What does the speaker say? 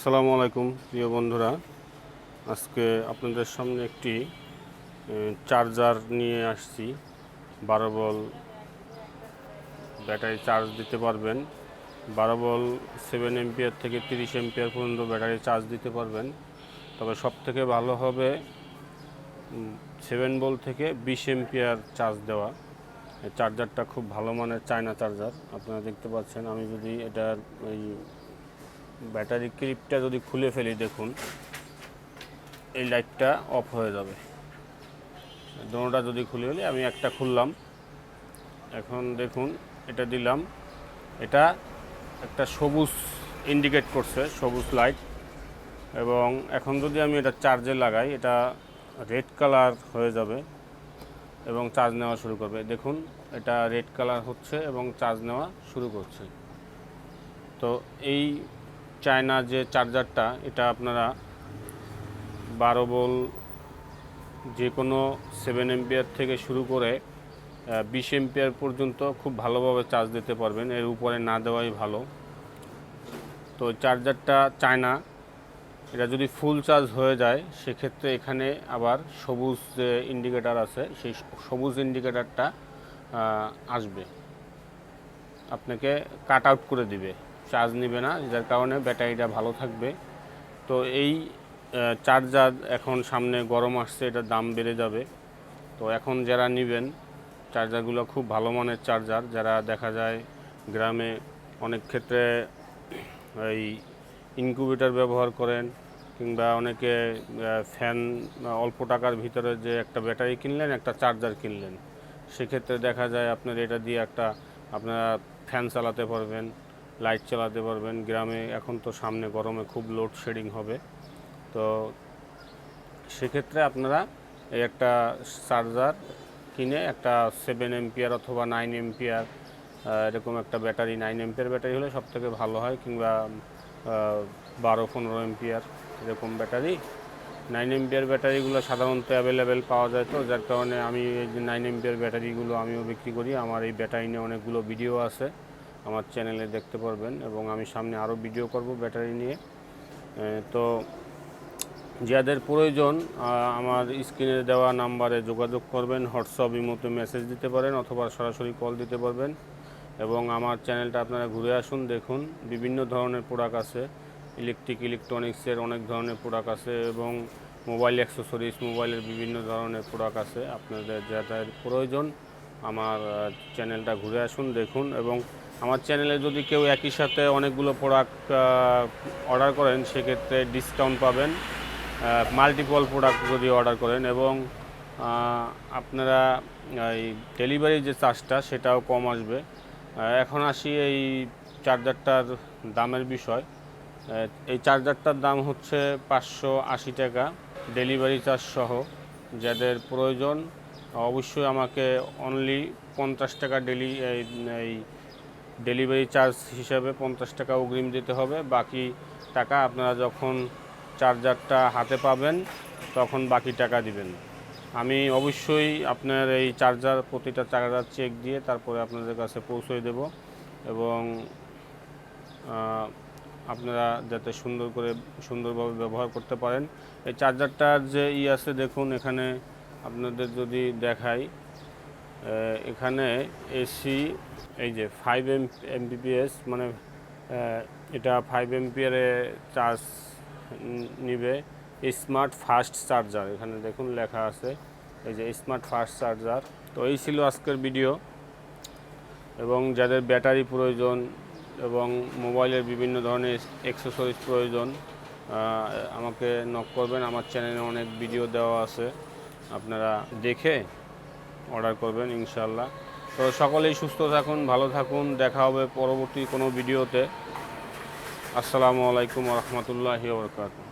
আসসালামু আলাইকুম প্রিয় বন্ধুরা, আজকে আপনাদের সামনে একটি চার্জার নিয়ে আসছি। 12 ভোল্ট ব্যাটারি চার্জ দিতে পারবেন। 12 ভোল্ট 7 এম্পিয়ার থেকে 30 এম্পিয়ার পর্যন্ত ব্যাটারি চার্জ দিতে পারবেন। তবে সবথেকে ভালো হবে 7 ভোল্ট থেকে 20 এম্পিয়ার চার্জ দেওয়া। এই চার্জারটা খুব ভালো মানের চায়না চার্জার। আপনারা দেখতে পাচ্ছেন, আমি যদি এটার এই ব্যাটারি ক্লিপটা যদি খুলে ফেলি, দেখুন এই লাইটটা অফ হয়ে যাবে। দোনোটা যদি খুলে ফেলি, আমি একটা খুললাম, এখন দেখুন এটা দিলাম, এটা একটা সবুজ ইন্ডিকেট করছে, সবুজ লাইট। এবং এখন যদি আমি এটা চার্জে লাগাই, এটা রেড কালার হয়ে যাবে এবং চার্জ নেওয়া শুরু করবে। দেখুন এটা রেড কালার হচ্ছে এবং চার্জ নেওয়া শুরু করছে। তো এই চায়না যে চার্জারটা, এটা আপনারা 12 ভোল্ট যে কোনো 7 এম্পিয়ার থেকে শুরু করে 20 এম্পিয়ার পর্যন্ত খুব ভালোভাবে চার্জ দিতে পারবেন। এর উপরে না দেওয়াই ভালো। তো চার্জারটা চায়না, এটা যদি ফুল চার্জ হয়ে যায় সেক্ষেত্রে এখানে আবার সবুজ যে ইন্ডিকেটার আছে, সেই সবুজ ইন্ডিকেটারটা আসবে, আপনাকে কাট আউট করে দিবে, চার্জ নেবে না, যার কারণে ব্যাটারিটা ভালো থাকবে। তো এই চার্জার এখন সামনে গরম আসছে, এটার দাম বেড়ে যাবে। তো এখন যারা নেবেন, চার্জারগুলো খুব ভালো মানের চার্জার। যারা দেখা যায় গ্রামে অনেক ক্ষেত্রে এই ইনকিউবেটর ব্যবহার করেন, কিংবা অনেকে ফ্যান, অল্প টাকার ভিতরে যে একটা ব্যাটারি কিনলেন, একটা চার্জার কিনলেন, সেক্ষেত্রে দেখা যায় আপনার এটা দিয়ে আপনারা ফ্যান চালাতে পারবেন, লাইট চালাতে পারবেন। গ্রামে এখন তো সামনে গরমে খুব লোডশেডিং হবে। তো সেক্ষেত্রে আপনারা এই একটা চার্জার কিনে একটা 7 এম্পিয়ার অথবা 9 এম্পিয়ার এরকম একটা ব্যাটারি, 9 এম্পিয়ার ব্যাটারি হলে সবথেকে ভালো হয়, কিংবা 12-15 এম্পিয়ার এরকম ব্যাটারি। 9 এম্পিয়ার ব্যাটারিগুলো সাধারণত অ্যাভেলেবেল পাওয়া যায়, তো যার কারণে আমি এই যে 9 এম্পিয়ার ব্যাটারিগুলো আমিও বিক্রি করি। আমার এই ব্যাটারি নিয়ে অনেকগুলো ভিডিও আছে, আমার চ্যানেলে দেখতে পারবেন, এবং আমি সামনে আরও ভিডিও করব ব্যাটারি নিয়ে। তো যাদের প্রয়োজন আমার স্ক্রিনে দেওয়া নাম্বারে যোগাযোগ করবেন, হোয়াটসঅ্যাপ, ইমোতে মেসেজ দিতে পারেন, অথবা সরাসরি কল দিতে পারবেন। এবং আমার চ্যানেলটা আপনারা ঘুরে আসুন, দেখুন বিভিন্ন ধরনের প্রোডাক্ট আছে, ইলেকট্রনিক্সের অনেক ধরনের প্রোডাক্ট আছে, এবং মোবাইল অ্যাক্সেসরিজ, মোবাইলের বিভিন্ন ধরনের প্রোডাক্ট আছে। আপনাদের যাদের প্রয়োজন আমার চ্যানেলটা ঘুরে আসুন, দেখুন। এবং আমার চ্যানেলে যদি কেউ একই সাথে অনেকগুলো প্রোডাক্ট অর্ডার করেন, সেক্ষেত্রে ডিসকাউন্ট পাবেন, মাল্টিপল প্রোডাক্ট যদি অর্ডার করেন। এবং আপনারা এই ডেলিভারি যে চার্জটা, সেটাও কম আসবে। এখন আসি এই চার্জারটার দামের বিষয়। এই চার্জারটার দাম হচ্ছে 580 টাকা, ডেলিভারি চার্জ সহ। যাদের প্রয়োজন অবশ্যই আমাকে অনলি 50 টাকা এই ডেলিভারি চার্জ হিসাবে 50 টাকা অগ্রিম দিতে হবে। বাকি টাকা আপনারা যখন চার্জারটা হাতে পাবেন তখন বাকি টাকা দিবেন। আমি অবশ্যই আপনার এই প্রতিটা চার্জার চেক দিয়ে তারপরে আপনাদের কাছে পৌঁছে দেব, এবং আপনারা যাতে সুন্দরভাবে ব্যবহার করতে পারেন। এই চার্জারটার যে আছে, দেখুন এখানে আপনাদের যদি দেখাই, এখানে এসি, এই যে 5 এমবিপিএস, মানে এটা 5 এম্পিয়ারে চার্জ নিবে। স্মার্ট ফাস্ট চার্জার, এখানে দেখুন লেখা আছে, এই যে স্মার্ট ফাস্ট চার্জার। তো এই ছিল আজকের ভিডিও। এবং যাদের ব্যাটারি প্রয়োজন এবং মোবাইলের বিভিন্ন ধরনের অ্যাক্সেসরিজ প্রয়োজন, আমাকে নক করবেন। আমার চ্যানেলে অনেক ভিডিও দেওয়া আছে, আপনারা দেখে অর্ডার করবেন ইনশাআল্লাহ। তো সকলেই সুস্থ থাকুন, ভালো থাকুন, দেখা হবে পরবর্তী কোনো ভিডিওতে। আসসালামু আলাইকুম ওয়া রাহমাতুল্লাহি ওয়া বারাকাতুহু।